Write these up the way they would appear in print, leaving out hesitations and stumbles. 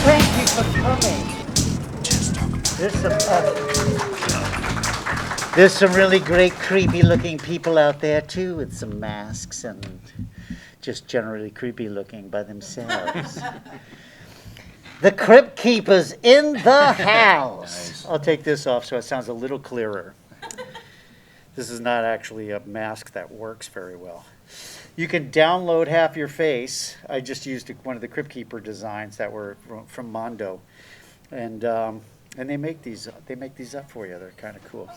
Thank you for coming. There's some really great creepy looking people out there too, with some masks and just generally creepy looking by themselves. The Crypt Keeper's in the house. Nice. I'll take this off so it sounds a little clearer. This is not actually a mask that works very well. You can download half your face. I just used one of the Crypt Keeper designs that were from Mondo, and they make these up for you. They're kind of cool.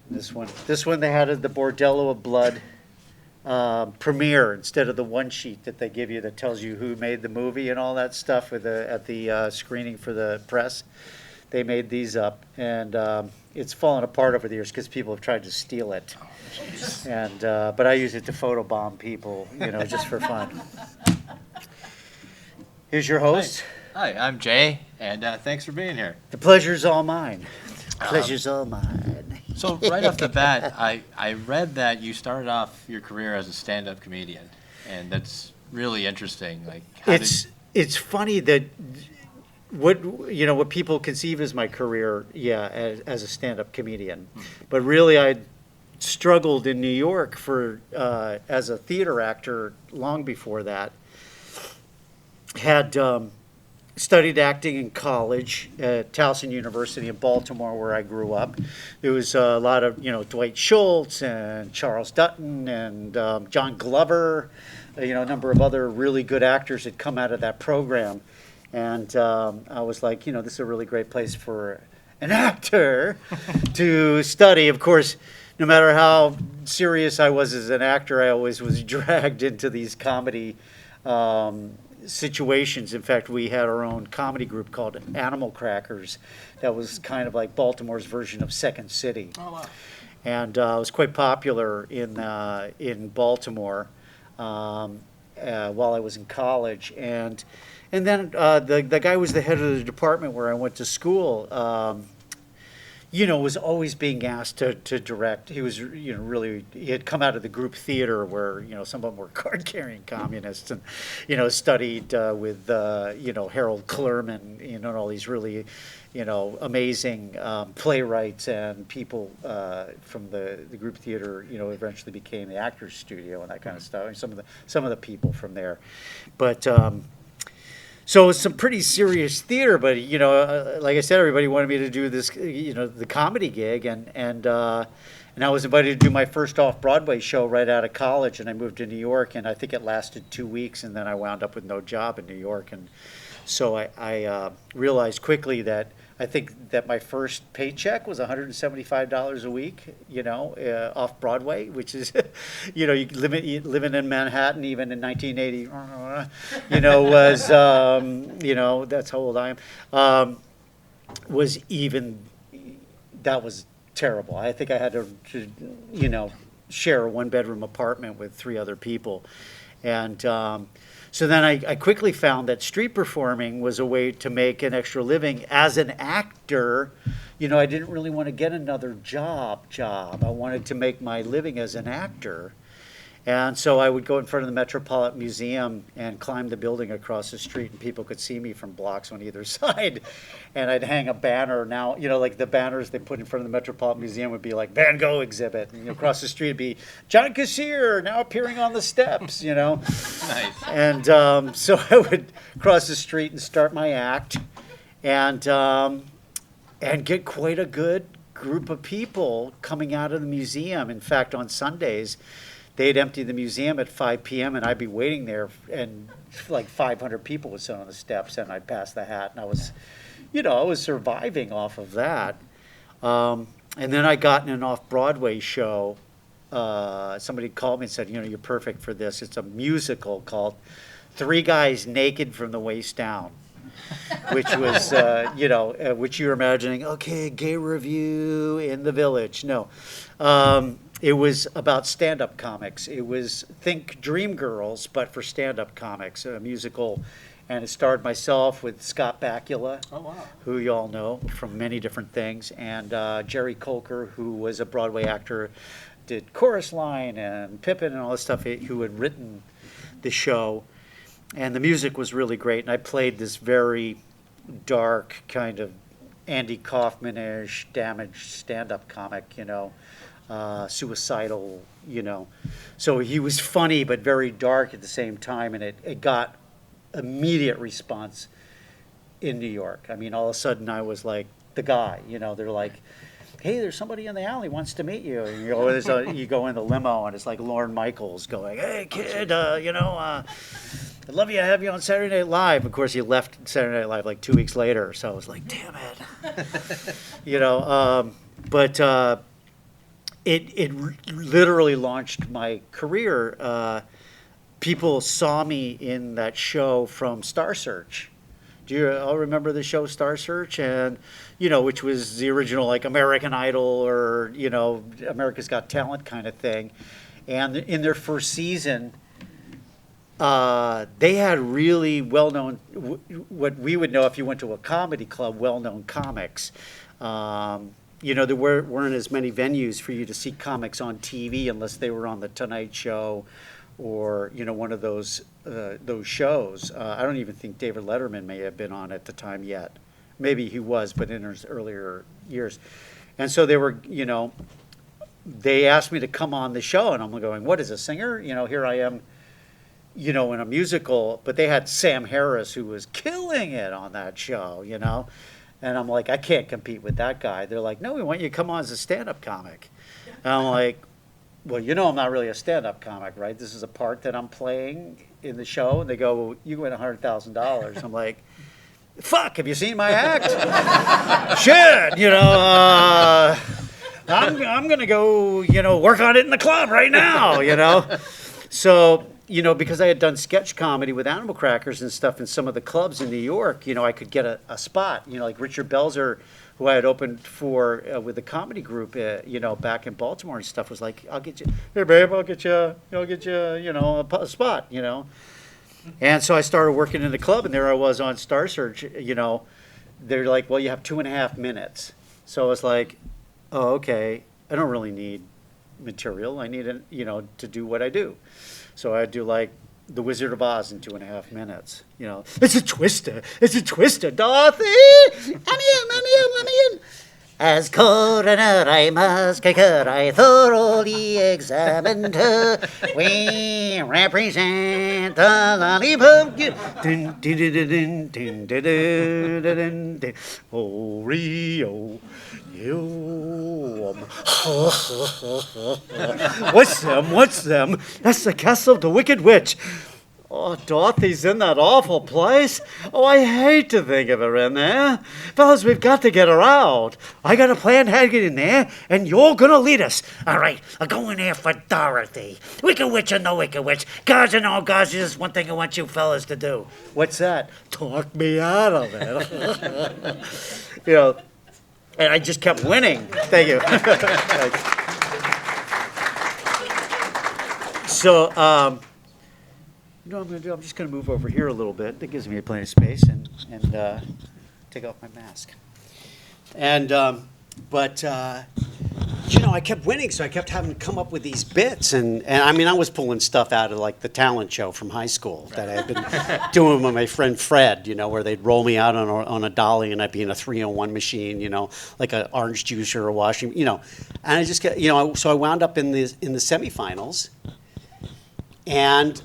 This one they had at the Bordello of Blood premiere instead of the one sheet that they give you that tells you who made the movie and all that stuff at the screening for the press. They made these up, and it's fallen apart over the years because people have tried to steal it. Oh, and but I use it to photobomb people, just for fun. Here's your host. Hi, I'm Jay, and thanks for being here. The pleasure's all mine. Pleasure's all mine. So right off the bat, I read that you started off your career as a stand-up comedian, and that's really interesting. Like, it's funny that what people conceive as my career, as a stand-up comedian, but really I struggled in New York for as a theater actor long before that. Had studied acting in college at Towson University in Baltimore, where I grew up. There was a lot of, Dwight Schultz and Charles Dutton and John Glover, a number of other really good actors had come out of that program. And I was like, this is a really great place for an actor to study. Of course, no matter how serious I was as an actor, I always was dragged into these comedy situations. In fact, we had our own comedy group called Animal Crackers that was kind of like Baltimore's version of Second City. Oh, wow. And it was quite popular in Baltimore while I was in college. And then the guy who was the head of the department where I went to school, was always being asked to direct. He was, he had come out of the group theater where, some of them were card-carrying communists and, studied with, Harold Clurman, and all these really, amazing playwrights and people from the group theater, eventually became the Actors Studio and that kind of stuff. And some of the people from there. But so it's some pretty serious theater, but like I said, everybody wanted me to do this, the comedy gig, and I was invited to do my first off-Broadway show right out of college, and I moved to New York, and I think it lasted 2 weeks, and then I wound up with no job in New York, and so I realized quickly that I think that my first paycheck was $175 a week, off Broadway, which is, living in Manhattan even in 1980, was, that's how old I am, that was terrible. I think I had to share a one-bedroom apartment with 3 other people, and so then I quickly found that street performing was a way to make an extra living as an actor. I didn't really want to get another job. I wanted to make my living as an actor. And so I would go in front of the Metropolitan Museum and climb the building across the street, and people could see me from blocks on either side. And I'd hang a banner. Now, like the banners they put in front of the Metropolitan Museum would be like Van Gogh exhibit. And across the street would be John Kassir now appearing on the steps, Nice. And so I would cross the street and start my act and get quite a good group of people coming out of the museum. In fact, on Sundays, they'd empty the museum at 5 p.m. and I'd be waiting there, and like 500 people would sit on the steps, and I'd pass the hat, and I was surviving off of that. And then I got in an off-Broadway show. Somebody called me and said, you're perfect for this. It's a musical called 3 Guys Naked from the Waist Down, which was, which you're imagining, okay, gay review in the Village. No. It was about stand-up comics. It was think Dreamgirls, but for stand-up comics, a musical. And it starred myself with Scott Bakula, who you all know from many different things, and Jerry Colker, who was a Broadway actor did Chorus Line and Pippin and all this stuff, who had written the show. And the music was really great. And I played this very dark kind of Andy Kaufman-ish, damaged stand-up comic, suicidal, So he was funny but very dark at the same time, and it got immediate response in New York. I mean, all of a sudden I was like the guy, they're like, hey, there's somebody in the alley wants to meet you. And you go in the limo, and it's like Lorne Michaels going, hey, kid, I'd love you to have you on Saturday Night Live. Of course, he left Saturday Night Live like 2 weeks later, so I was like, damn it. But it literally launched my career. People saw me in that show from Star Search. Do you all remember the show Star Search? And, which was the original like American Idol or, America's Got Talent kind of thing. And in their first season, they had really well-known, what we would know if you went to a comedy club, well-known comics. There weren't as many venues for you to see comics on TV unless they were on The Tonight Show or, one of those shows. I don't even think David Letterman may have been on at the time yet. Maybe he was, but in his earlier years. And so they asked me to come on the show, and I'm going, what, is a singer? Here I am, in a musical, but they had Sam Harris, who was killing it on that show, And I'm like, I can't compete with that guy. They're like, no, we want you to come on as a stand-up comic. And I'm like, well, I'm not really a stand-up comic, right? This is a part that I'm playing in the show. And they go, well, you win $100,000. I'm like, fuck, have you seen my act? Shit, I'm going to go, work on it in the club right now, So, because I had done sketch comedy with Animal Crackers and stuff in some of the clubs in New York, I could get a spot. Like Richard Belzer, who I had opened for with the comedy group, back in Baltimore and stuff, was like, I'll get you, here, babe, I'll get you, a spot, And so I started working in the club, and there I was on Star Search, They're like, well, you have 2.5 minutes. So I was like, oh, okay, I don't really need material. I need, to do what I do. So I do like The Wizard of Oz in 2.5 minutes. It's a twister, Dorothy. I'm in. As coroner, I must kick her. I thoroughly examined her. We represent the lollipop. Oh, Rio. What's them? That's the castle of the Wicked Witch. Oh, Dorothy's in that awful place. Oh, I hate to think of her in there. Fellas, we've got to get her out. I got a plan how to get in there, and you're going to lead us. All right, I'll go in there for Dorothy. Wicked Witch or no Wicked Witch. Gods and all gods, there's just one thing I want you fellas to do. What's that? Talk me out of it. And I just kept winning. Thank you. So, you know what I'm going to do? I'm just going to move over here a little bit. That gives me plenty of space and take off my mask. And, I kept winning, so I kept having to come up with these bits. And I mean, I was pulling stuff out of, like, the talent show from high school that I had been doing with my friend Fred, where they'd roll me out on a dolly and I'd be in a 3-in-1 machine, like an orange juicer or a washing, And I just get, so I wound up in the semifinals. And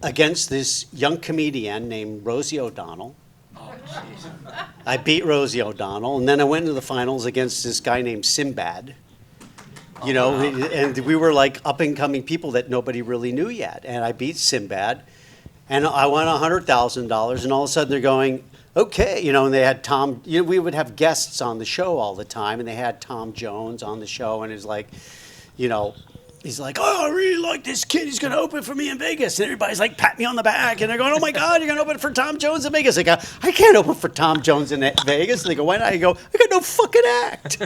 against this young comedian named Rosie O'Donnell. Oh, jeez. I beat Rosie O'Donnell, and then I went into the finals against this guy named Sinbad. And we were like up-and-coming people that nobody really knew yet. And I beat Sinbad, and I won $100,000, and all of a sudden they're going, okay, and they had Tom, we would have guests on the show all the time, and they had Tom Jones on the show, and it's like, he's like, oh, I really like this kid. He's going to open for me in Vegas. And everybody's like, pat me on the back. And they're going, oh, my God, you're going to open for Tom Jones in Vegas. I go, I can't open for Tom Jones in Vegas. And they go, why not? I go, I got no fucking act.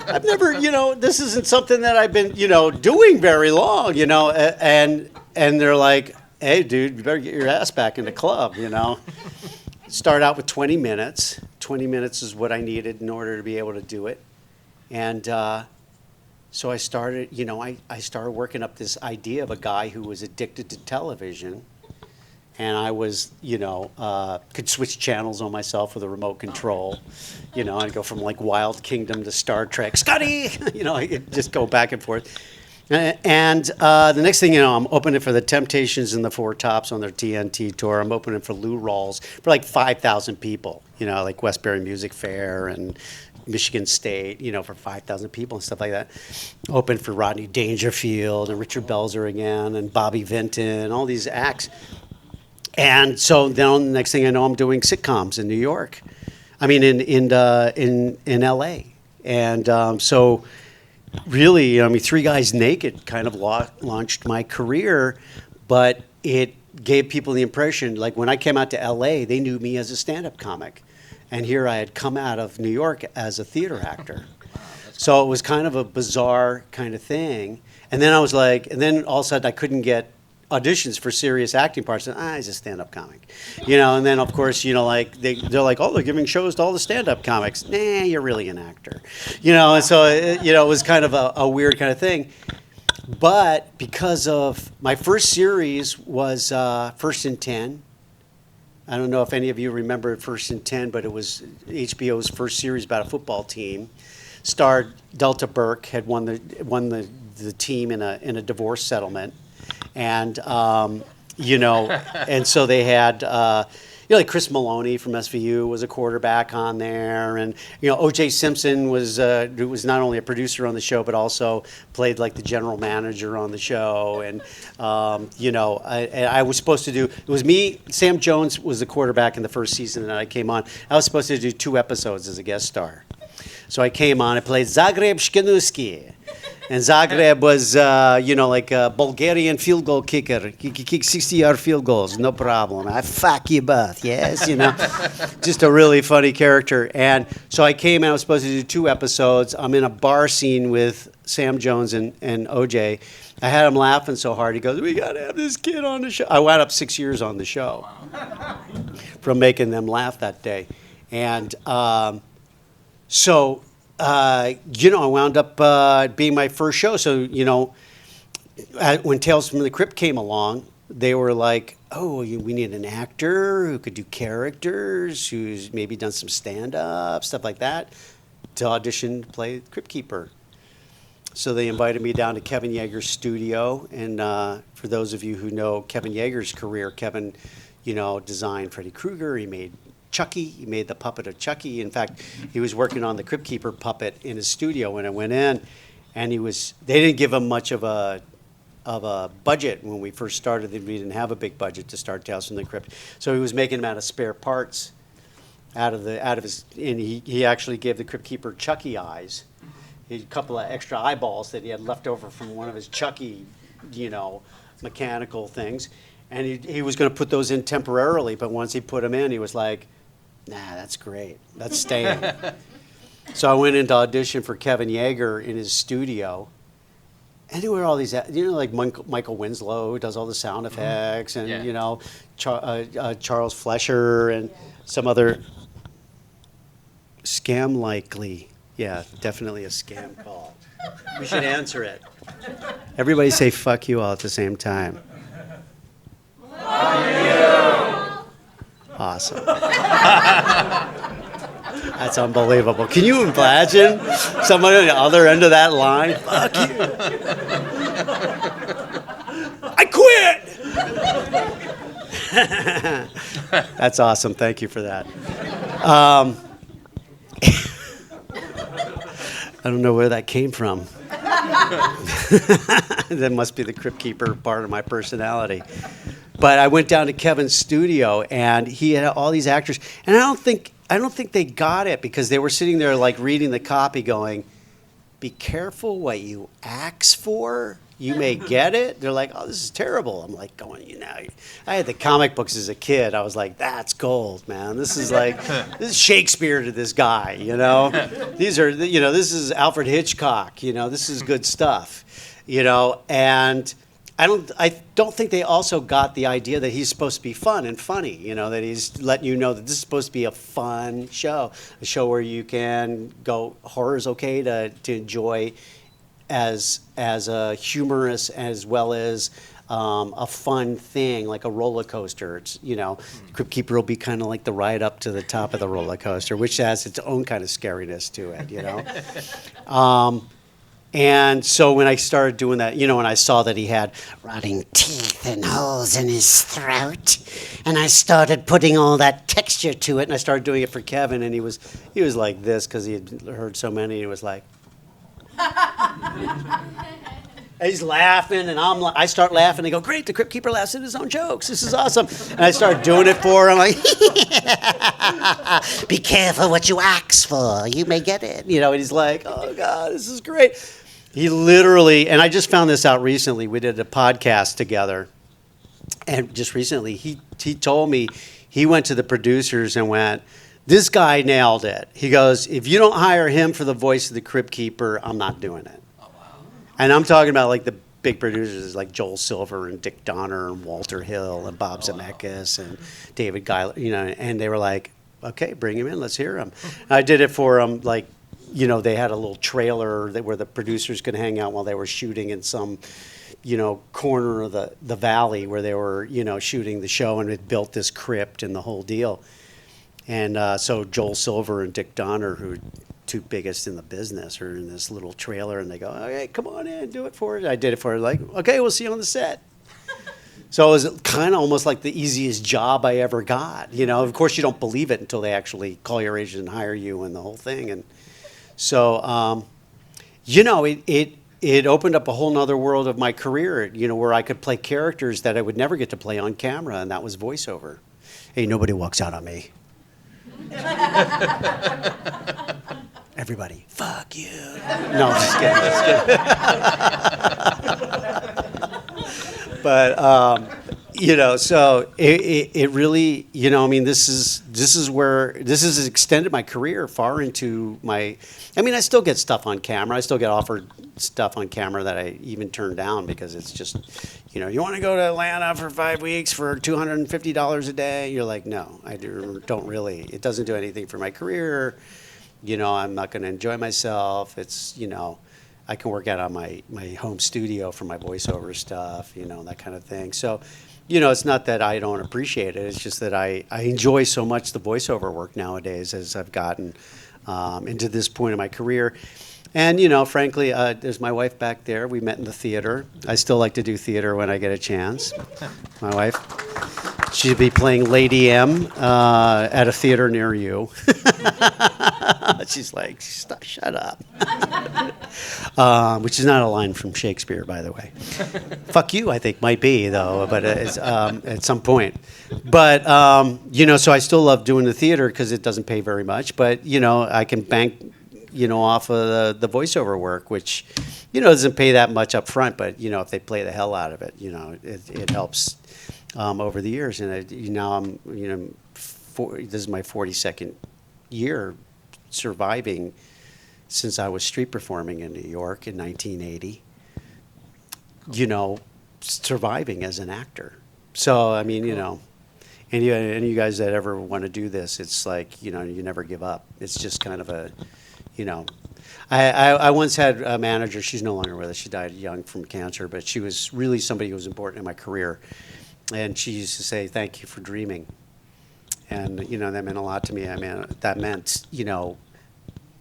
I've never, this isn't something that I've been, doing very long, And they're like, hey, dude, you better get your ass back in the club, Start out with 20 minutes. 20 minutes is what I needed in order to be able to do it. And So I started, I started working up this idea of a guy who was addicted to television. And I was, could switch channels on myself with a remote control. I'd go from like Wild Kingdom to Star Trek. Scotty! I'd just go back and forth. And the next thing you know, I'm opening for the Temptations and the Four Tops on their TNT tour. I'm opening for Lou Rawls for like 5,000 people, like Westbury Music Fair and Michigan State, for 5,000 people and stuff like that. Opened for Rodney Dangerfield and Richard Belzer again and Bobby Vinton, all these acts. And so then the next thing I know, I'm doing sitcoms in New York. I mean, in L.A. And so really, Three Guys Naked kind of launched my career, but it gave people the impression, like when I came out to L.A., they knew me as a stand-up comic. And here I had come out of New York as a theater actor. So it was kind of a bizarre kind of thing. And then I was like, and then all of a sudden I couldn't get auditions for serious acting parts. And he's a stand-up comic. And then of course, they're like, oh, they're giving shows to all the stand-up comics. Nah, you're really an actor. And so, it was kind of a weird kind of thing. But because of my first series was First and 10. I don't know if any of you remember First and 10, but it was HBO's first series about a football team. Starred Delta Burke, had won the team in a divorce settlement, and and so they had like Chris Maloney from SVU was a quarterback on there, and O.J. Simpson was who was not only a producer on the show but also played like the general manager on the show, and I was supposed to do, it was me, Sam Jones was the quarterback in the first season that I came on. I was supposed to do 2 episodes as a guest star. So I came on, I played Zagreb Shkenuski. And Zagreb was, like a Bulgarian field goal kicker. He could kick 60-yard field goals, no problem. I fuck you both, yes, Just a really funny character. And so I came and I was supposed to do 2 episodes. I'm in a bar scene with Sam Jones and OJ. I had him laughing so hard. He goes, we got to have this kid on the show. I wound up 6 years on the show from making them laugh that day. And I wound up being my first show. So, when Tales from the Crypt came along, they were like, oh, we need an actor who could do characters, who's maybe done some stand-up, stuff like that, to audition to play Crypt Keeper. So they invited me down to Kevin Yeager's studio. And for those of you who know Kevin Yeager's career, Kevin, designed Freddy Krueger. He made Chucky. He made the puppet of Chucky. In fact, he was working on the Crypt Keeper puppet in his studio when I went in, and they didn't give him much of a budget when we first started. We didn't have a big budget to start Tales from the Crypt, so he was making them out of spare parts, out of his. And he actually gave the Crypt Keeper Chucky eyes. He had a couple of extra eyeballs that he had left over from one of his Chucky, mechanical things, and he was going to put those in temporarily. But once he put them in, he was like, nah, that's great. That's staying. So I went into audition for Kevin Yeager in his studio. And there were all these, like Michael Winslow, who does all the sound effects, and, Charles Flesher, and some other scam likely. Yeah, definitely a scam call. We should answer it. Everybody say fuck you all at the same time. Fuck you! Awesome. That's unbelievable. Can you imagine somebody on the other end of that line? Fuck you. I quit. That's awesome. Thank you for that. I don't know where that came from. That must be the Crypt Keeper part of my personality. But I went down to Kevin's studio, and he had all these actors, and I don't think they got it, because they were sitting there like reading the copy going, be careful what you ask for. You may get it. They're like, oh, this is terrible. I'm like going, I had the comic books as a kid. I was like, that's gold, man. This is Shakespeare to this guy, These are, this is Alfred Hitchcock, this is good stuff, and I don't think they also got the idea that he's supposed to be fun and funny, that he's letting you know that this is supposed to be a fun show, a show where you can go, horror's okay to enjoy as a humorous as well as a fun thing, like a roller coaster. It's, Crypt Keeper will be kind of like the ride up to the top of the roller coaster, which has its own kind of scariness to it. And so when I started doing that, and I saw that he had rotting teeth and holes in his throat, and I started putting all that texture to it, and I started doing it for Kevin, and he was like this because he had heard so many. He was like, and he's laughing, and I start laughing. They go, great, the Crypt Keeper laughs at his own jokes. This is awesome. And I start doing it for him. Like, be careful what you ask for. You may get it. And he's like, oh, God, this is great. He literally, and I just found this out recently. We did a podcast together. And just recently, he told me he went to the producers and went, this guy nailed it. He goes, if you don't hire him for the voice of the Crypt Keeper, I'm not doing it. And I'm talking about like the big producers like Joel Silver and Dick Donner and Walter Hill and Bob Zemeckis and David Giler, and they were like, okay, bring him in, let's hear him. And I did it for them, like, they had a little trailer where the producers could hang out while they were shooting in some, corner of the valley where they were, shooting the show, and it built this crypt and the whole deal. And so Joel Silver and Dick Donner, who two biggest in the business, are in this little trailer, and they go, okay, come on in, do it for it. I did it for it, like, okay, we'll see you on the set. So it was kind of almost like the easiest job I ever got. Of course you don't believe it until they actually call your agent and hire you and the whole thing. And so, it opened up a whole nother world of my career, where I could play characters that I would never get to play on camera, and that was voiceover. Hey, nobody walks out on me. Everybody, fuck you. No, just kidding. But so it really, this has extended my career far into I still get stuff on camera. I still get offered stuff on camera that I even turn down because it's just, you want to go to Atlanta for 5 weeks for $250 a day? You're like, no, I don't really. It doesn't do anything for my career. I'm not going to enjoy myself. It's, I can work out on my home studio for my voiceover stuff, that kind of thing. So, it's not that I don't appreciate it. It's just that I enjoy so much the voiceover work nowadays as I've gotten into this point in my career. And, frankly, there's my wife back there. We met in the theater. I still like to do theater when I get a chance. My wife. She'll be playing Lady M at a theater near you. She's like, shut up. Which is not a line from Shakespeare, by the way. Fuck you, I think, might be, though, but it's, at some point. But, so I still love doing the theater because it doesn't pay very much. But, I can bank, off of the voiceover work, which, doesn't pay that much up front. But, if they play the hell out of it, it helps over the years. And now I'm, this is my 42nd year surviving since I was street performing in New York in 1980, surviving as an actor. So, any of you guys that ever want to do this, it's like, you never give up. It's just kind of a, I once had a manager, she's no longer with us, she died young from cancer, but she was really somebody who was important in my career. And she used to say, thank you for dreaming. And, that meant a lot to me. That meant,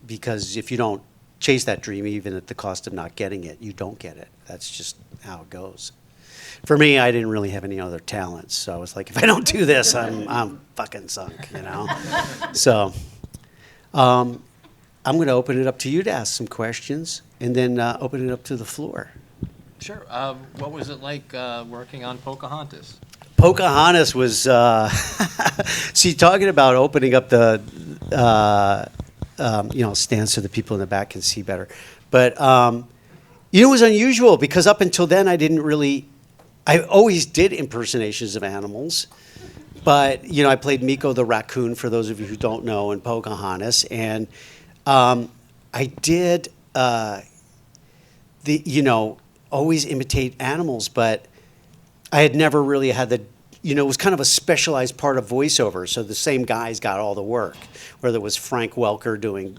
because if you don't chase that dream, even at the cost of not getting it, you don't get it. That's just how it goes. For me, I didn't really have any other talents. So I was like, if I don't do this, I'm fucking sunk, So I'm going to open it up to you to ask some questions and then open it up to the floor. Sure. What was it like working on Pocahontas? Pocahontas was, see, talking about opening up the, stands so the people in the back can see better. But, it was unusual because up until then I always did impersonations of animals. But, I played Miko the raccoon, for those of you who don't know, in Pocahontas. And I did, always imitate animals, but I had never really had it was kind of a specialized part of voiceover. So the same guys got all the work, whether it was Frank Welker doing,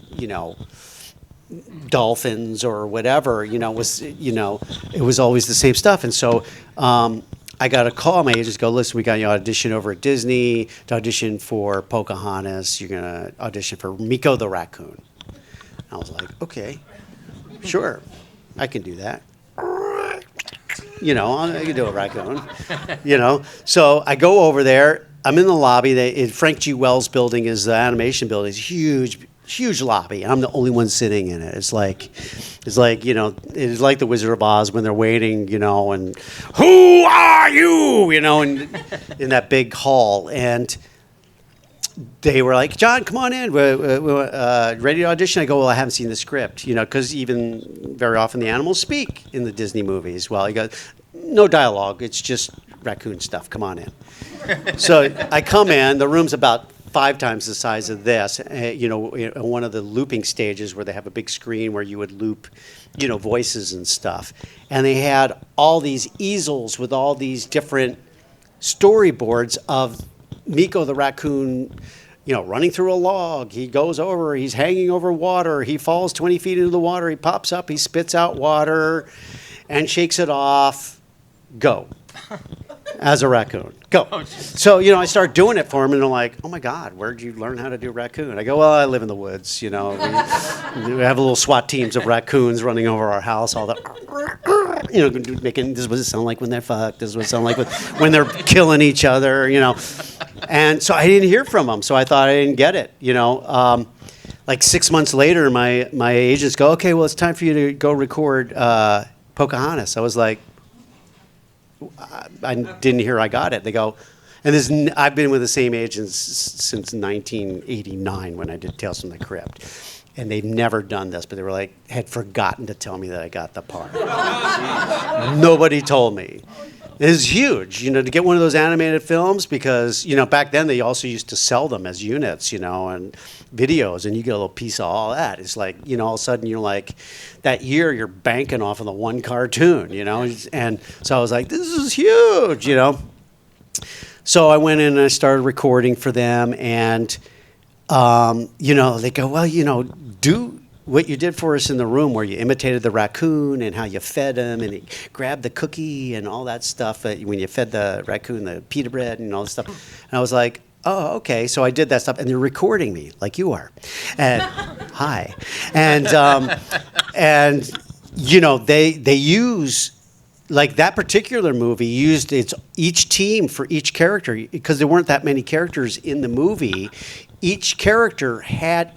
dolphins or whatever, was, it was always the same stuff. And so I got a call. My agents go, listen, we got you audition over at Disney to audition for Pocahontas. You're going to audition for Miko the raccoon. I was like, okay, sure, I can do that. I can do a raccoon, So I go over there. I'm in the lobby. Frank G. Wells building is the animation building. It's huge lobby. And I'm the only one sitting in it. It's like, it's like the Wizard of Oz when they're waiting, and who are you, and in that big hall. And they were like, John, come on in. We're ready to audition. I go, well, I haven't seen the script, because even very often the animals speak in the Disney movies. Well, you got no dialogue. It's just raccoon stuff. Come on in. So I come in. The room's about 5 times the size of this. One of the looping stages where they have a big screen where you would loop, voices and stuff. And they had all these easels with all these different storyboards of Miko the raccoon, running through a log. He goes over, he's hanging over water. He falls 20 feet into the water. He pops up, he spits out water and shakes it off. Go. As a raccoon. Go. So, I start doing it for him, and they're like, oh, my God, where'd you learn how to do raccoon? I go, well, I live in the woods, We have a little SWAT teams of raccoons running over our house, all that, making, this is what it sounds like when they're fucked, this is what it sounds like when they're killing each other, And so I didn't hear from them, so I thought I didn't get it, Like 6 months later, my agents go, okay, well, it's time for you to go record Pocahontas. I was like, I didn't hear I got it. They go, and I've been with the same agents since 1989 when I did Tales from the Crypt. And they've never done this, but they were like, had forgotten to tell me that I got the part. Nobody told me. It was huge, to get one of those animated films because, back then they also used to sell them as units, and videos, and you get a little piece of all that. It's like, all of a sudden you're like, that year you're banking off of the one cartoon, And so I was like, this is huge, So I went in and I started recording for them, and, they go, well, do what you did for us in the room where you imitated the raccoon and how you fed him and he grabbed the cookie and all that stuff when you fed the raccoon the pita bread and all this stuff. And I was like, oh, okay. So I did that stuff, and they're recording me like you are. And hi. And they use, like that particular movie used each team for each character because there weren't that many characters in the movie. Each character had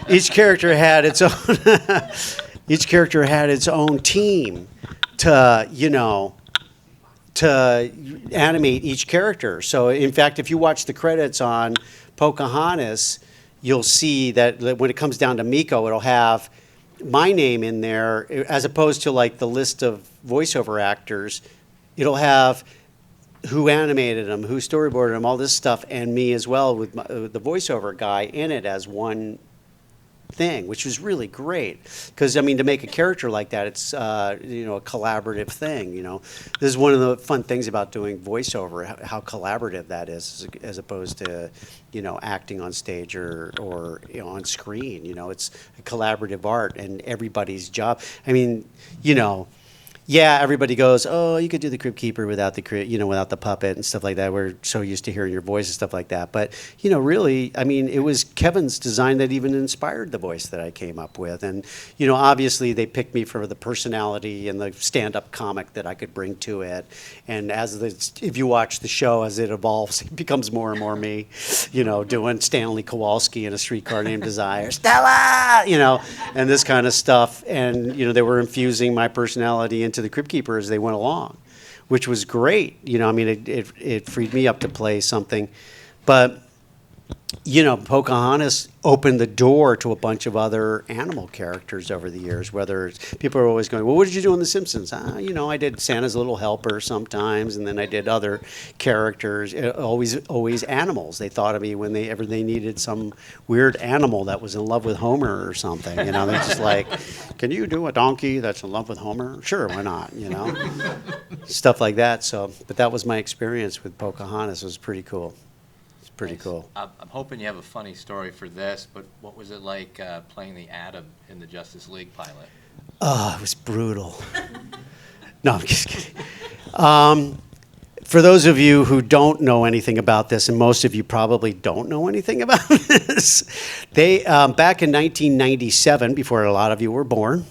each character had its own each character had its own team to animate each character. So in fact, if you watch the credits on Pocahontas, you'll see that when it comes down to Miko, it'll have my name in there as opposed to like the list of voiceover actors. It'll have who animated them, who storyboarded them, all this stuff, and me as well with the voiceover guy in it as one thing, which was really great. Because, to make a character like that, it's, a collaborative thing, This is one of the fun things about doing voiceover, how collaborative that is, as opposed to, acting on stage or on screen, It's a collaborative art, and everybody's job. Yeah, everybody goes, oh, you could do the Crypt Keeper without without the puppet and stuff like that. We're so used to hearing your voice and stuff like that. But, really, it was Kevin's design that even inspired the voice that I came up with. And, obviously they picked me for the personality and the stand-up comic that I could bring to it. And if you watch the show, as it evolves, it becomes more and more me, doing Stanley Kowalski in A Streetcar Named Desire, Stella, and this kind of stuff. And, they were infusing my personality into the Crypt Keeper as they went along, which was great. It freed me up to play something. But, Pocahontas opened the door to a bunch of other animal characters over the years, whether people are always going, well, what did you do on The Simpsons? I did Santa's Little Helper sometimes, and then I did other characters, always animals. They thought of me whenever they needed some weird animal that was in love with Homer or something. They're just like, can you do a donkey that's in love with Homer? Sure, why not, Stuff like that. So, but that was my experience with Pocahontas. It was pretty cool. pretty Nice. cool. I'm hoping you have a funny story for this, but what was it like playing the Atom in the Justice League pilot? Oh, it was brutal. No, I'm just kidding. For those of you who don't know anything about this, and most of you probably don't know anything about this, they back in 1997, before a lot of you were born,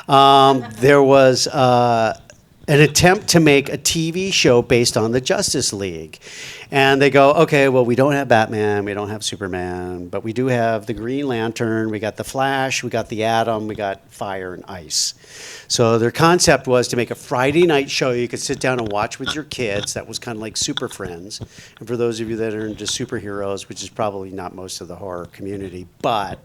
there was an attempt to make a TV show based on the Justice League. And they go, okay, well, we don't have Batman, we don't have Superman, but we do have the Green Lantern, we got the Flash, we got the Atom, we got Fire and Ice. So their concept was to make a Friday night show you could sit down and watch with your kids. That was kind of like Super Friends. And for those of you that are into superheroes, which is probably not most of the horror community, but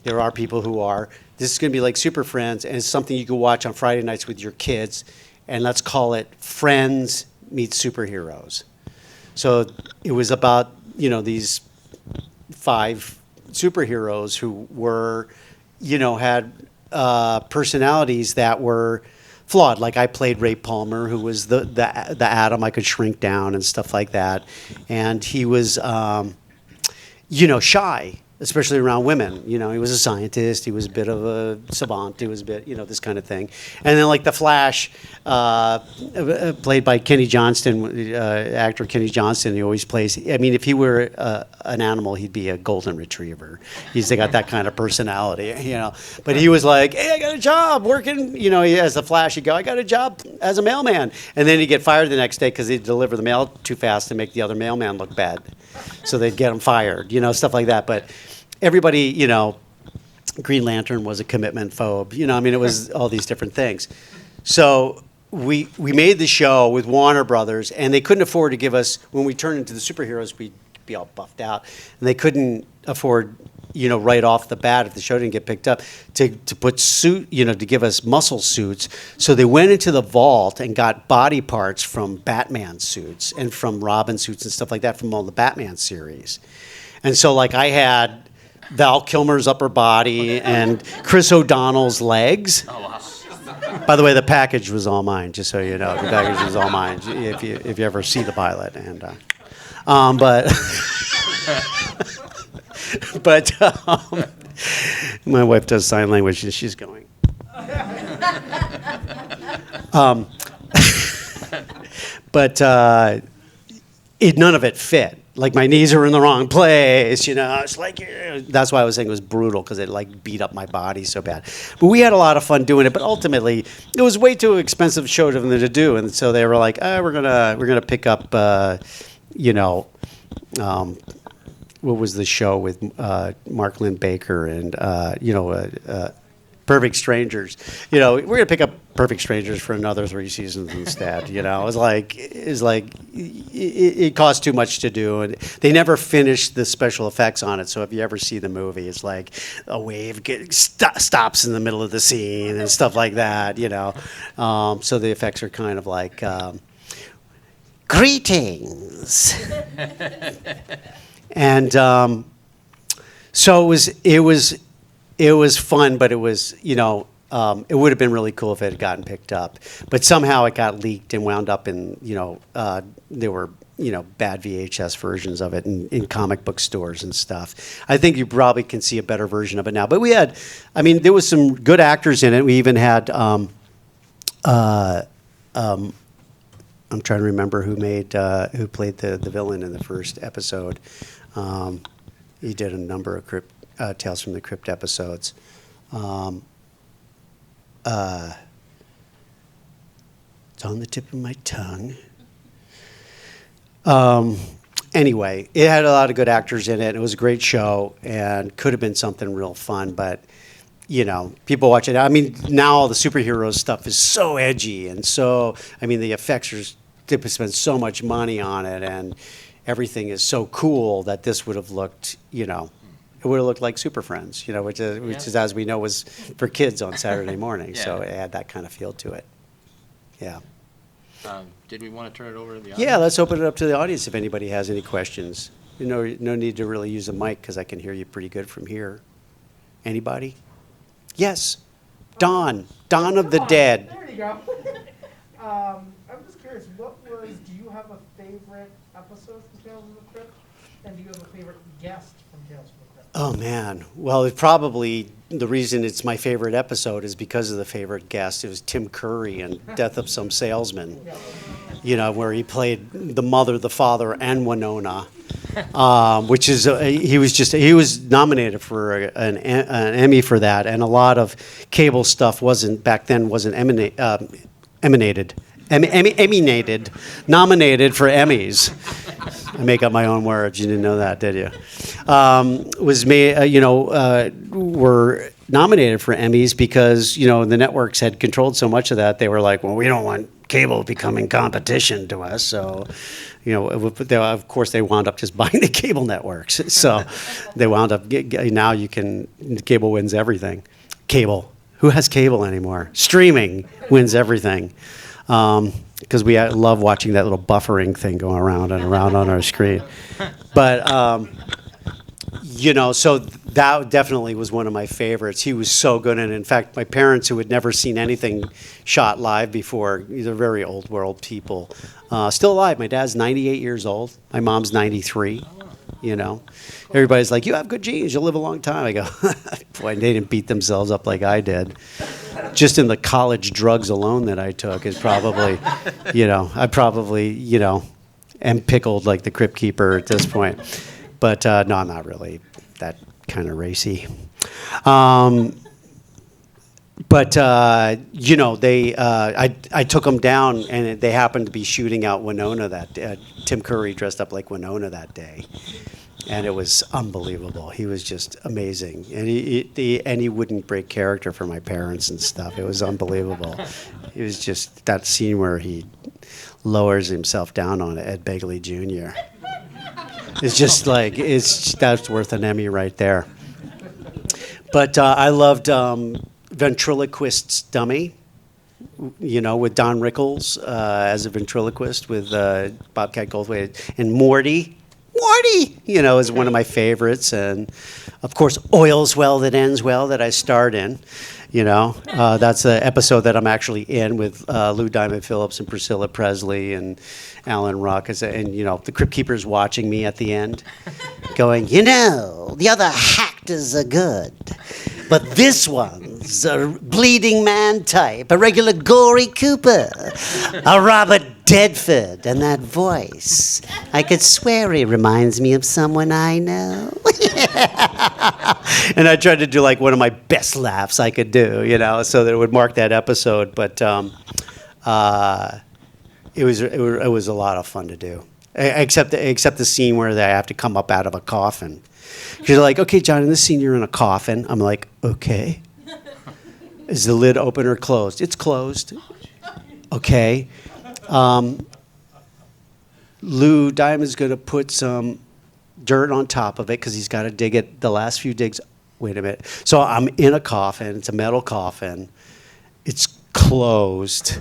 there are people who are, this is going to be like Super Friends, and it's something you can watch on Friday nights with your kids. And let's call it Friends Meets Superheroes. So it was about, these 5 superheroes who were, had personalities that were flawed. Like I played Ray Palmer, who was the Atom. I could shrink down and stuff like that. And he was, shy, especially around women. He was a scientist. He was a bit of a savant. He was a bit, this kind of thing. And then like the Flash, played by Kenny Johnston, actor Kenny Johnston, he always plays. I mean, if he were an animal, he'd be a golden retriever. He's got that kind of personality, But he was like, hey, I got a job working, as the Flash, he'd go, I got a job as a mailman. And then he'd get fired the next day because he'd deliver the mail too fast to make the other mailman look bad. So they'd get him fired, stuff like that. But everybody, Green Lantern was a commitment phobe. It was all these different things. So we made the show with Warner Brothers, and they couldn't afford to give us, when we turned into the superheroes, we'd be all buffed out. And they couldn't afford, right off the bat, if the show didn't get picked up, to put suit, to give us muscle suits. So they went into the vault and got body parts from Batman suits and from Robin suits and stuff like that from all the Batman series. And so, like, I had Val Kilmer's upper body and Chris O'Donnell's legs. Oh, wow. By the way, the package was all mine, just so you know. The package was all mine, if you ever see the pilot. And but my wife does sign language, and she's going. But none of it fit. Like my knees are in the wrong place, It's like, that's why I was saying it was brutal, because it like beat up my body so bad. But we had a lot of fun doing it. But ultimately, it was way too expensive show for them to do, and so they were like, we're gonna pick up, what was the show with Mark Lynn Baker and Perfect Strangers. We're gonna pick up Perfect Strangers for another 3 seasons instead. It was like it cost too much to do, and they never finished the special effects on it. So if you ever see the movie, it's like a wave stops in the middle of the scene and stuff like that. So the effects are kind of like greetings, and so it was fun, but it was, it would have been really cool if it had gotten picked up. But somehow it got leaked and wound up in, there were, bad VHS versions of it in comic book stores and stuff. I think you probably can see a better version of it now. But there was some good actors in it. We even had, I'm trying to remember who played the villain in the first episode. He did a number of Tales from the Crypt episodes. It's on the tip of my tongue. Anyway, it had a lot of good actors in it. It was a great show and could have been something real fun, but people watch it. Now all the superhero stuff is so edgy and so, the effects they spend so much money on it, and everything is so cool that this would have looked, it would have looked like Super Friends, which is, as we know, was for kids on Saturday morning. Yeah. So it had that kind of feel to it. Yeah. Did we want to turn it over to the audience? Yeah, let's open it up to the audience if anybody has any questions. No need to really use a mic because I can hear you pretty good from here. Anybody? Yes. Dawn of the Dead. There you go. I'm just curious, do you have a favorite episode from Tales of the Crypt? And do you have a favorite guest from Tales from the Crypt? Oh man, well, it probably the reason it's my favorite episode is because of the favorite guest. It was Tim Curry in Death of Some Salesman. You know, where he played the mother, the father, and Winona. Which is he was nominated for an Emmy for that, and a lot of cable stuff wasn't nominated for Emmys. I make up my own words. You didn't know that, did you? Was made, were nominated for Emmys because the networks had controlled so much of that. They were like, well, we don't want cable becoming competition to us, so. Of course, they wound up just buying the cable networks. So they wound up, now cable wins everything. Cable. Who has cable anymore? Streaming wins everything. Because we love watching that little buffering thing going around and around on our screen. But, so that definitely was one of my favorites. He was so good. And in fact, my parents, who had never seen anything shot live before, these are very old world people, still alive. My dad's 98 years old. My mom's 93. Everybody's like, you have good genes. You'll live a long time. I go, boy, they didn't beat themselves up like I did. Just in the college drugs alone that I took is probably, I probably, am pickled like the Crypt Keeper at this point. But no, I'm not really that kind of racy. But I took them down, and they happened to be shooting out Winona Tim Curry dressed up like Winona that day. And it was unbelievable. He was just amazing. And he wouldn't break character for my parents and stuff. It was unbelievable. It was just that scene where he lowers himself down on Ed Begley Jr. It's just like, that's worth an Emmy right there. But I loved Ventriloquist's Dummy, with Don Rickles as a ventriloquist with Bobcat Goldthwait. And Morty, is one of my favorites. And, of course, Oil's Well That Ends Well that I starred in. That's the episode that I'm actually in with Lou Diamond Phillips and Priscilla Presley and Alan Ruck. And, the Crypt Keeper's watching me at the end going, the other actors are good. But this one's a bleeding man type, a regular Gory Cooper, a Robert Redford, and that voice. I could swear he reminds me of someone I know. And I tried to do like one of my best laughs I could do, so that it would mark that episode. But it was a lot of fun to do, except the scene where they have to come up out of a coffin. You're like, okay, John, in this scene you're in a coffin. I'm like, okay. Is the lid open or closed? It's closed. Okay. Lou Diamond's going to put some dirt on top of it because he's got to dig it. The last few digs. Wait a minute. So I'm in a coffin. It's a metal coffin. It's closed.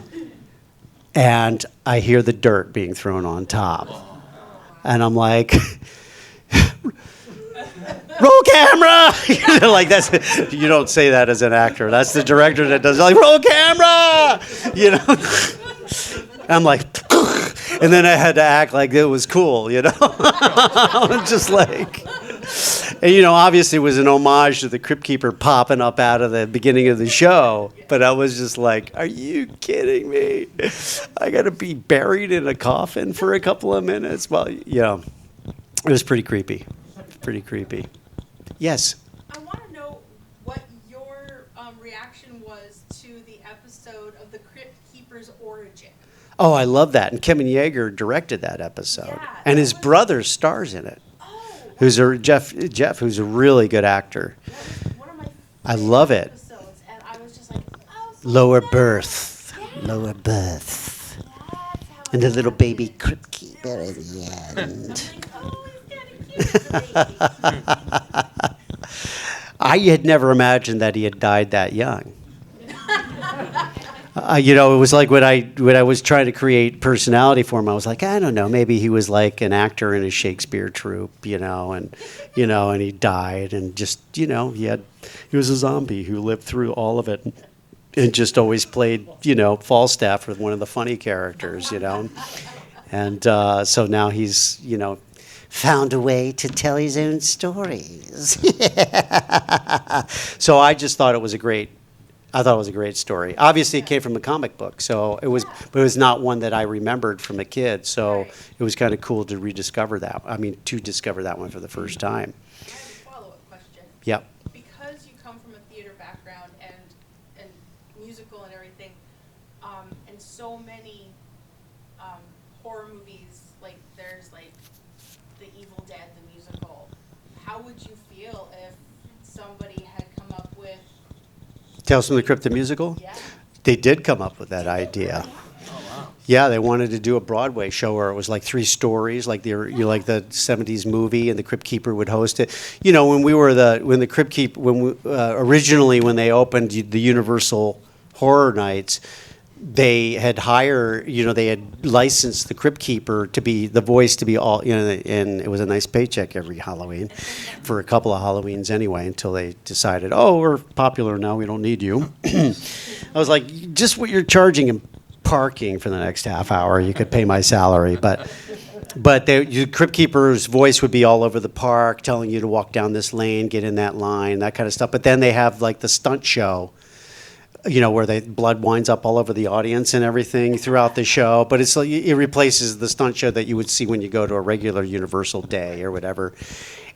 And I hear the dirt being thrown on top. And I'm like... roll camera! Like you don't say that as an actor. That's the director that does it. Like, roll camera! I'm like, and then I had to act like it was cool, I'm just like, and obviously it was an homage to the Crypt Keeper popping up out of the beginning of the show. But I was just like, are you kidding me? I got to be buried in a coffin for a couple of minutes? Well, it was pretty creepy. Pretty creepy. Yes. I want to know what your reaction was to the episode of the Crypt Keeper's origin. Oh, I love that. And Kevin Yeager directed that episode. Yeah, and his brother stars in it. Oh. Jeff, who's a really good actor. One of my I love it. episodes, and I was just like, oh, so Lower that's- birth. Yeah. Lower birth. That's how And the it little was. baby Crypt Keeper at the end. Oh, he's kind of cute. I had never imagined that he had died that young. It was like when I was trying to create personality for him, I was like, I don't know, maybe he was like an actor in a Shakespeare troupe, and he died, and just, he was a zombie who lived through all of it and just always played, Falstaff with one of the funny characters, And so now he's, found a way to tell his own stories. So I just thought it was a great story. Obviously, it came from a comic book, so but it was not one that I remembered from a kid. So Right. it was kind of cool to rediscover that. I mean, to discover that one for the first time. I have a follow-up question. Yep. Because you come from a theater background and musical and everything, and so many horror movies, like there's like The Evil Dead, the musical, how would you feel if somebody had come up with, Tales from the Crypt the musical? yeah, They did come up with that idea. Yeah, they wanted to do a Broadway show where it was like 3 stories, like like the '70s movie, and the Crypt Keeper would host it. You know, when the Crypt Keeper, originally when they opened the Universal Horror Nights, they had they had licensed the Crypt Keeper to be the voice to be all, and it was a nice paycheck every Halloween, for a couple of Halloweens anyway, until they decided, oh, we're popular now, we don't need you. I was like, just what you're charging in parking for the next half hour, you could pay my salary, but the Crypt Keeper's voice would be all over the park, telling you to walk down this lane, get in that line, that kind of stuff. But then they have like the stunt show, where the blood winds up all over the audience and everything throughout the show. But it's like it replaces the stunt show that you would see when you go to a regular Universal day or whatever.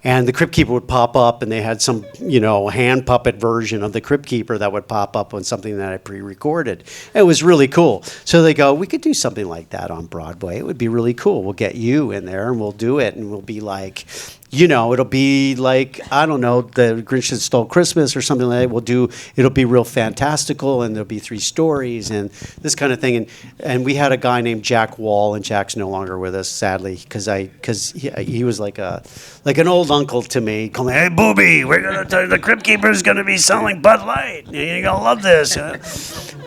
And the Crypt Keeper would pop up, and they had some, hand puppet version of the Crypt Keeper that would pop up on something that I pre-recorded. It was really cool. So they go, we could do something like that on Broadway. It would be really cool. We'll get you in there, and we'll do it, and we'll be like, it'll be like, I don't know, The Grinch That Stole Christmas or something like that. It'll be real fantastical, and there'll be 3 stories and this kind of thing. And we had a guy named Jack Wall, and Jack's no longer with us, sadly, because he was like an old uncle to me. Call me, hey, booby, we're gonna tell you the Crypt Keeper's gonna be selling Bud Light. You're gonna love this,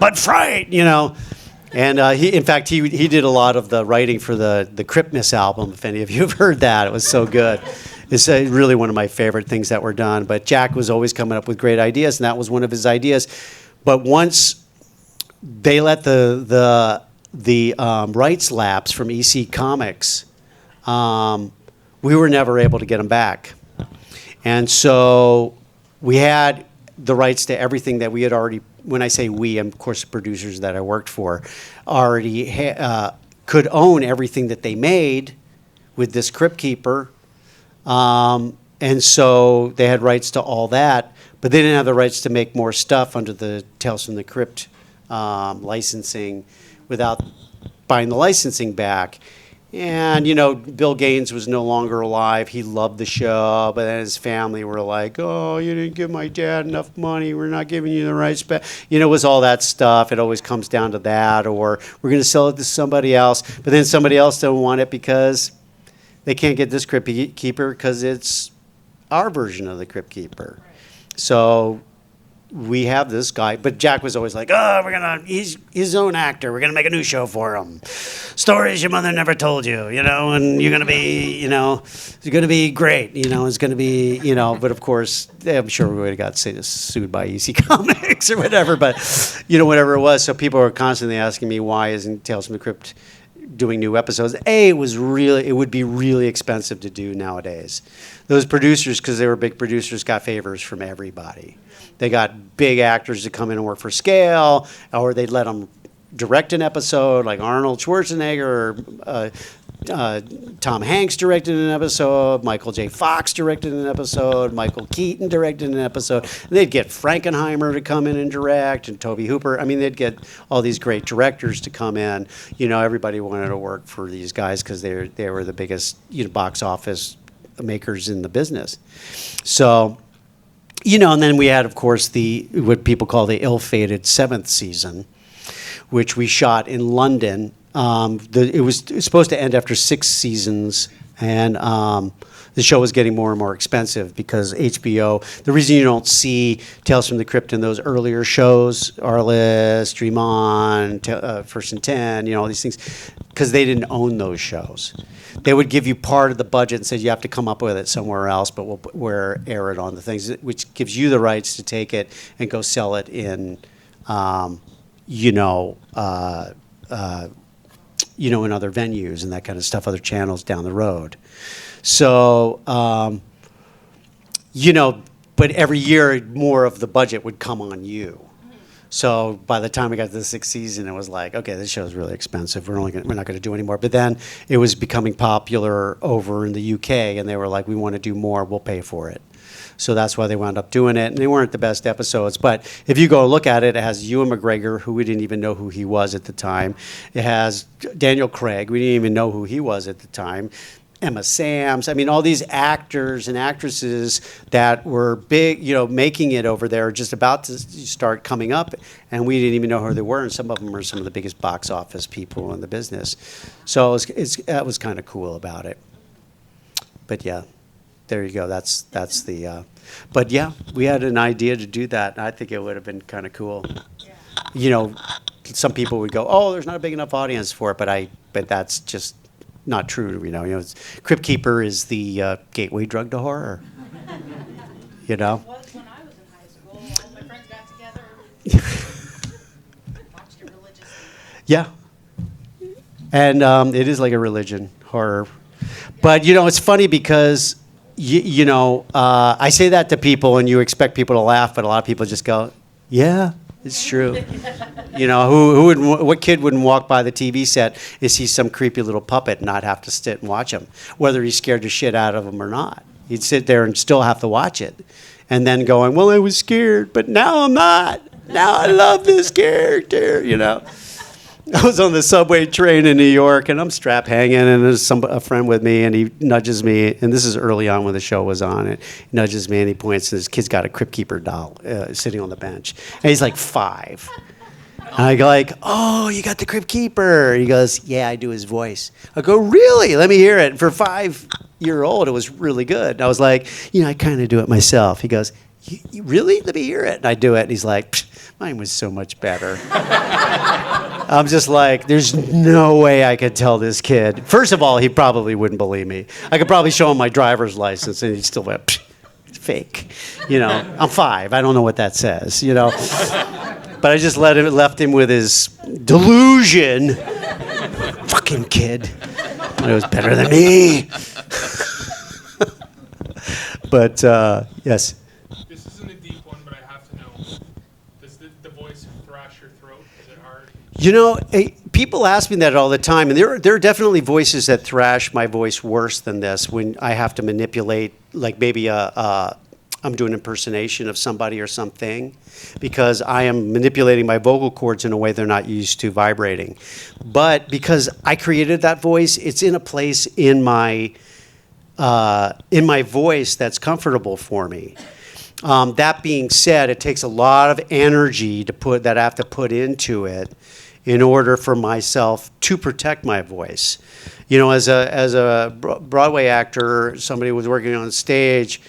Bud Fright, And in fact, he did a lot of the writing for the Cryptmas album. If any of you have heard that, it was so good. It's really one of my favorite things that were done. But Jack was always coming up with great ideas, and that was one of his ideas. But once they let the rights lapse from EC Comics, we were never able to get them back. And so we had the rights to everything that we had already, when I say we, of course, the producers that I worked for, already could own everything that they made with this Crypt Keeper. And so they had rights to all that, but they didn't have the rights to make more stuff under the Tales from the Crypt licensing without buying the licensing back. And, Bill Gaines was no longer alive. He loved the show, but then his family were like, oh, you didn't give my dad enough money. We're not giving you the rights back. It was all that stuff. It always comes down to that, or we're going to sell it to somebody else. But then somebody else don't want it because they can't get this Crypt Keeper because it's our version of the Crypt Keeper. So we have this guy, but Jack was always like, oh, he's his own actor. We're going to make a new show for him. Stories your mother never told you, and you're going to be, it's going to be great, it's going to be, but of course, I'm sure we would have got sued by EC Comics or whatever, but, whatever it was. So people were constantly asking me, why isn't Tales from the Crypt doing new episodes? It would be really expensive to do nowadays. Those producers, because they were big producers, got favors from everybody. They got big actors to come in and work for scale, or they'd let them direct an episode, like Arnold Schwarzenegger, or Tom Hanks directed an episode, Michael J. Fox directed an episode, Michael Keaton directed an episode. They'd get Frankenheimer to come in and direct, and Tobe Hooper. I mean, they'd get all these great directors to come in. Everybody wanted to work for these guys because they were the biggest box office makers in the business. So, and then we had, of course, what people call the ill-fated 7th season, which we shot in London. It was supposed to end after 6 seasons, and the show was getting more and more expensive because HBO, the reason you don't see Tales from the Crypt in those earlier shows, Arliss, Dream On, First and 10, all these things, because they didn't own those shows. They would give you part of the budget and say you have to come up with it somewhere else, but we'll air it on the things, which gives you the rights to take it and go sell it in, you know, in other venues and that kind of stuff, other channels down the road. So, you know, but every year more of the budget would come on you. So by the time we got to the 6th season, it was like, okay, this show is really expensive. We're not going to do anymore. But then it was becoming popular over in the UK, and they were like, we want to do more. We'll pay for it. So that's why they wound up doing it. And they weren't the best episodes. But if you go look at it, it has Ewan McGregor, who we didn't even know who he was at the time. It has Daniel Craig. We didn't even know who he was at the time. Emma Samms. I mean, all these actors and actresses that were big, you know, making it over there, just about to start coming up, and we didn't even know who they were. And some of them are some of the biggest box office people in the business. So that was kind of cool about it. But yeah, there you go. That's the. But yeah, we had an idea to do that, and I think it would have been kind of cool. Yeah. You know, some people would go, "Oh, there's not a big enough audience for it," but that's just not true. You know, Crypt Keeper is the gateway drug to horror. You know. It was when I was in high school. All my friends got together, watched it religiously. Yeah. And it is like a religion, horror. But, you know, it's funny because, you know, I say that to people and you expect people to laugh, but a lot of people just go, yeah, it's true. You know, what kid wouldn't walk by the TV set and see some creepy little puppet and not have to sit and watch him, whether he's scared the shit out of him or not? He'd sit there and still have to watch it. And then going, well, I was scared, but now I'm not. Now I love this character, you know. I was on the subway train in New York, and I'm strap hanging, and there's a friend with me, and he nudges me, and this is early on when the show was on, and he nudges me, and he points, and his kid's got a Crypt Keeper doll sitting on the bench, and he's like 5. And I go like, oh, you got the Crypt Keeper. He goes, yeah, I do his voice. I go, really? Let me hear it. For a 5-year-old, it was really good. I was like, you know, I kind of do it myself. He goes, you really? Let me hear it. And I do it, and he's like, mine was so much better. I'm just like, there's no way I could tell this kid. First of all, he probably wouldn't believe me. I could probably show him my driver's license, and he'd still be, it's fake. You know, I'm 5. I don't know what that says, you know. But I just left him with his delusion. Fucking kid. It was better than me. But, yes. This isn't a deep one, but I have to know. Does the voice thrash your throat? Is it hard? You know, people ask me that all the time, and there are definitely voices that thrash my voice worse than this when I have to manipulate, like maybe I'm doing an impersonation of somebody or something, because I am manipulating my vocal cords in a way they're not used to vibrating. But because I created that voice, it's in a place in my voice that's comfortable for me. That being said, it takes a lot of energy that I have to put into it in order for myself to protect my voice. You know, as a Broadway actor, somebody was working on stage,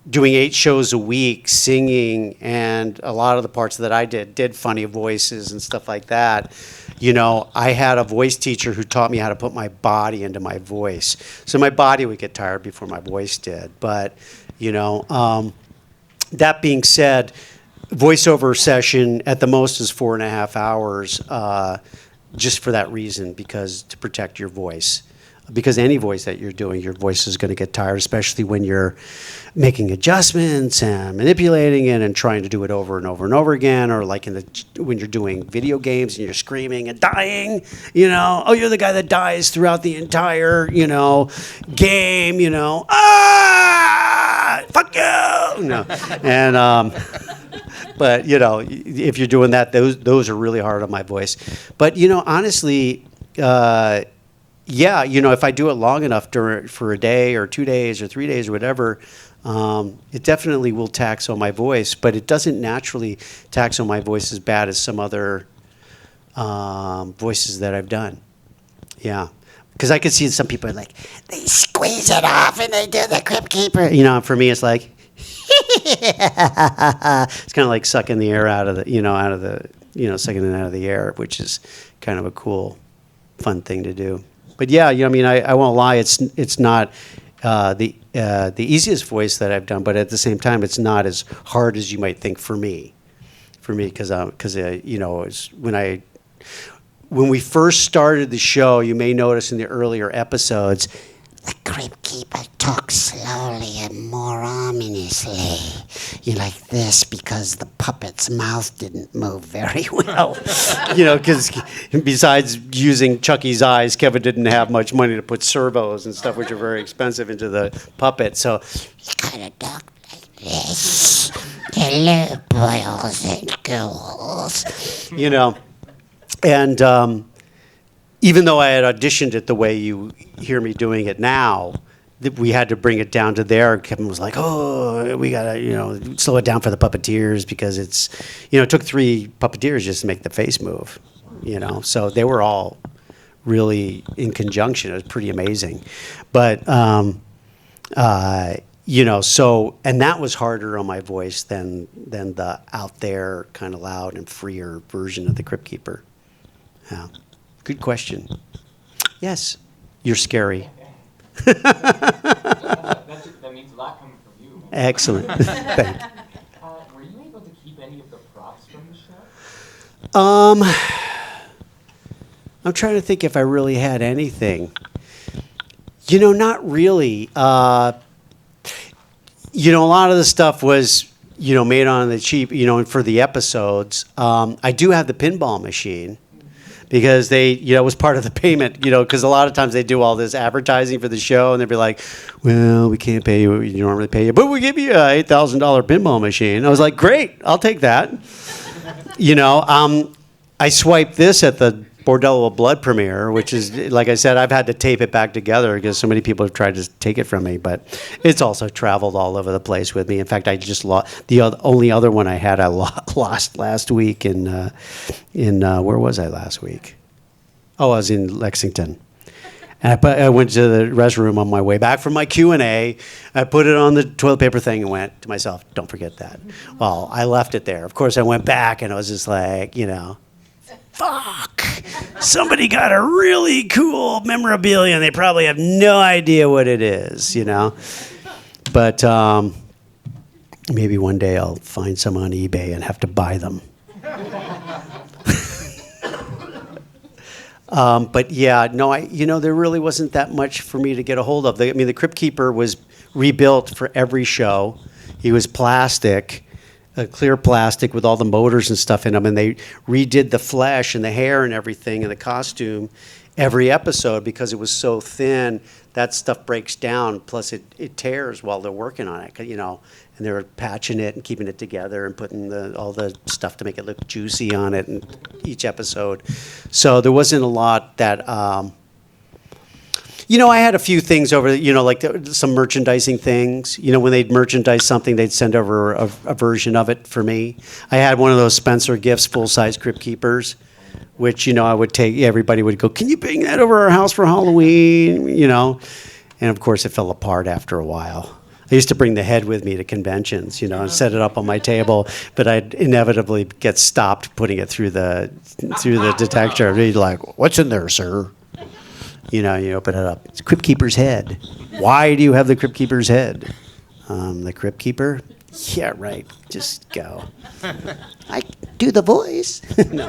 doing 8 shows a week, singing, and a lot of the parts that I did funny voices and stuff like that. You know, I had a voice teacher who taught me how to put my body into my voice. So my body would get tired before my voice did. But, you know, that being said, voiceover session at the most is 4.5 hours, just for that reason, because to protect your voice. Because any voice that you're doing, your voice is going to get tired, especially when you're making adjustments and manipulating it and trying to do it over and over and over again, or like when you're doing video games and you're screaming and dying, you know, oh, you're the guy that dies throughout the entire, you know, game, you know, fuck you, no, and but you know, if you're doing that, those are really hard on my voice. But you know, honestly. Yeah, you know, if I do it long enough for a day or 2 days or 3 days or whatever, it definitely will tax on my voice, but it doesn't naturally tax on my voice as bad as some other voices that I've done. Yeah, because I could see some people are like, they squeeze it off and they do the Crypt Keeper. You know, for me, it's like, it's kind of like sucking the air out of the, sucking it out of the air, which is kind of a cool, fun thing to do. But yeah, you know, I mean, I won't lie. It's not the easiest voice that I've done, but at the same time, it's not as hard as you might think for me, because you know, it's when we first started the show, you may notice in the earlier episodes, the Crypt Keeper talks slowly and more ominously. You like this because the puppet's mouth didn't move very well. Because besides using Chucky's eyes, Kevin didn't have much money to put servos and stuff, which are very expensive, into the puppet. So you kind of talk like this. Hello, boys and girls. And even though I had auditioned it the way you hear me doing it now, we had to bring it down to there. Kevin was like, "Oh, we gotta, slow it down for the puppeteers because it's, it took 3 puppeteers just to make the face move, So they were all really in conjunction. It was pretty amazing, but so, and that was harder on my voice than the out there kind of loud and freer version of the Crypt Keeper. Yeah. Good question. Yes, you're scary. That means a lot coming from you. Excellent. Thank you. Were you able to keep any of the props from the show? I'm trying to think if I really had anything. Not really. A lot of the stuff was, made on the cheap, and for the episodes. I do have the pinball machine. Because they, it was part of the payment, because a lot of times they do all this advertising for the show, and they'd be like, well, we can't pay you what we normally pay you, but we give you a $8,000 pinball machine. I was like, great, I'll take that. I swiped this at the Bordello of Blood premiere, which is, like I said, I've had to tape it back together because so many people have tried to take it from me, but it's also traveled all over the place with me. In fact, I just lost, the only other one I had, I lost last week in where was I last week? Oh, I was in Lexington. And I went to the restroom on my way back from my Q&A. I put it on the toilet paper thing and went to myself, don't forget that. Well, I left it there. Of course, I went back and I was just like, fuck, somebody got a really cool memorabilia and they probably have no idea what it is, But maybe one day I'll find some on eBay and have to buy them. But yeah, no, there really wasn't that much for me to get a hold of. The Crypt Keeper was rebuilt for every show. He was plastic. Clear plastic with all the motors and stuff in them, and they redid the flesh and the hair and everything and the costume every episode because it was so thin. That stuff breaks down, plus it tears while they're working on it, and they're patching it and keeping it together and putting all the stuff to make it look juicy on it in each episode. So there wasn't a lot that... I had a few things over, like some merchandising things. When they'd merchandise something, they'd send over a version of it for me. I had one of those Spencer Gifts full-size Crypt Keepers, which, I would take, everybody would go, can you bring that over our house for Halloween? And of course, it fell apart after a while. I used to bring the head with me to conventions, and set it up on my table, but I'd inevitably get stopped putting it through the detector. They'd be like, what's in there, sir? You open it up. It's Crypt Keeper's head. Why do you have the Crypt Keeper's head? The Crypt Keeper? Yeah, right. Just go. I do the voice. No.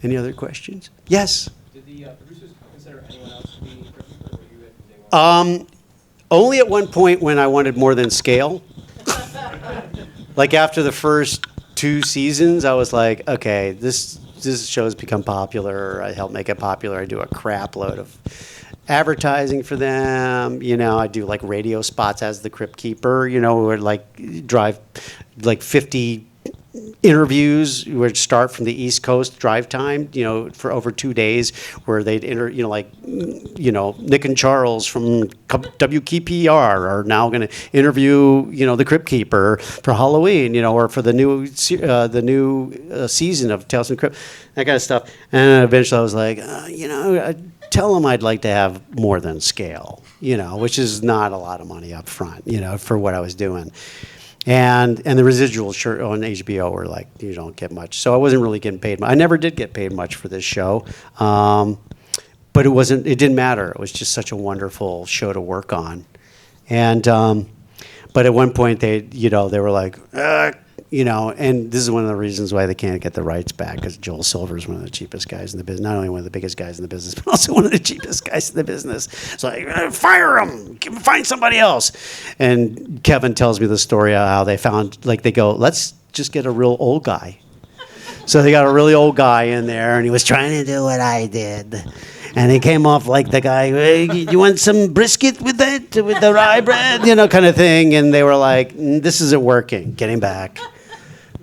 Any other questions? Yes? Did the producers consider anyone else to be Crypt Keeper, or were you at day one? Only at one point when I wanted more than scale. Like after the first 2 seasons, I was like, okay, this show's become popular. I help make it popular. I do a crap load of advertising for them. I do like radio spots as the Crypt Keeper, or like drive like 50 interviews would start from the East Coast drive time, for over 2 days where they'd Nick and Charles from WKPR are now going to interview, the Crypt Keeper for Halloween, or for the new season of Tales from the Crypt, that kind of stuff. And eventually I was like, I tell them I'd like to have more than scale, which is not a lot of money up front, for what I was doing. And the residuals on HBO were like, you don't get much. So I wasn't really getting paid. I never did get paid much for this show. But it didn't matter. It was just such a wonderful show to work on. And, but at one point they were like, and this is one of the reasons why they can't get the rights back, because Joel Silver is one of the cheapest guys in the business. Not only one of the biggest guys in the business, but also one of the cheapest guys in the business. It's like, fire him, find somebody else. And Kevin tells me the story of how they found, like, they go, let's just get a real old guy. So they got a really old guy in there, and he was trying to do what I did. And he came off like the guy, hey, you want some brisket with that, with the rye bread, kind of thing. And they were like, this isn't working. Get him back.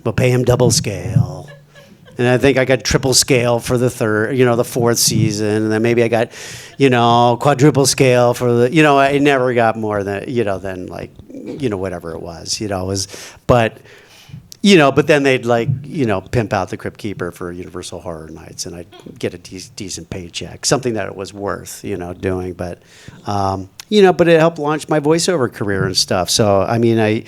We'll pay him double scale. And I think I got triple scale for the fourth season. And then maybe I got, quadruple scale for the, I never got more than, than like, whatever it was, but then they'd pimp out the Crypt Keeper for Universal Horror Nights, and I'd get a decent paycheck, something that it was worth, doing. But, but it helped launch my voiceover career and stuff. So, I mean, I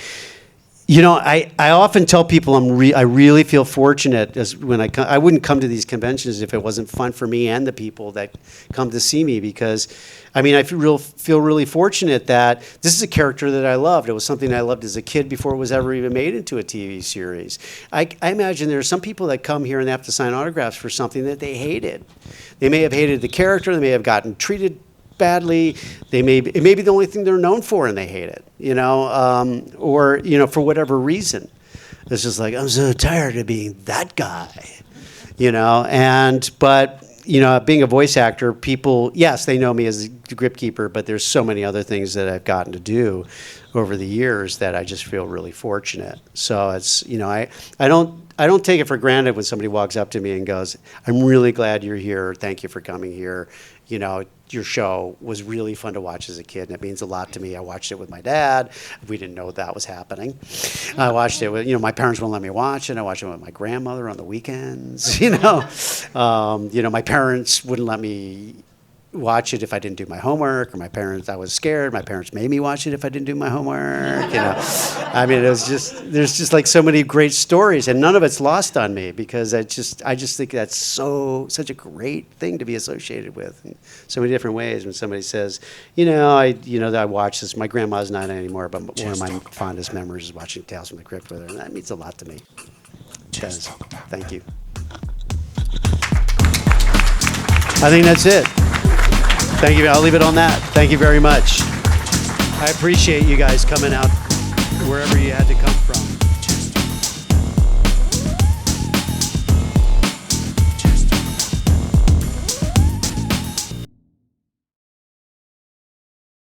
often tell people I really feel fortunate when I wouldn't come to these conventions if it wasn't fun for me and the people that come to see me, because I mean, I feel really fortunate that this is a character that I loved. It was something I loved as a kid before it was ever even made into a TV series. I imagine there are some people that come here and they have to sign autographs for something that they hated. They may have hated the character. They may have gotten treated badly. It may be the only thing they're known for and they hate it, or for whatever reason. It's just like, I'm so tired of being that guy, but being a voice actor, people, yes, they know me as the Crypt Keeper, but there's so many other things that I've gotten to do over the years that I just feel really fortunate. So it's, I don't take it for granted when somebody walks up to me and goes, I'm really glad you're here. Thank you for coming here. Your show was really fun to watch as a kid, and it means a lot to me. I watched it with my dad. We didn't know that was happening. I watched it with, my parents wouldn't let me watch it. I watched it with my grandmother on the weekends, my parents wouldn't let me watch it if I didn't do my homework, or I was scared. My parents made me watch it if I didn't do my homework, I mean, there's just like so many great stories, and none of it's lost on me, because I just think that's such a great thing to be associated with in so many different ways. When somebody says, I watched this, my grandma's not anymore, but one of my fondest memories is watching Tales from the Crypt with her, and that means a lot to me. Thank you. I think that's it. Thank you. I'll leave it on that. Thank you very much. I appreciate you guys coming out wherever you had to come from.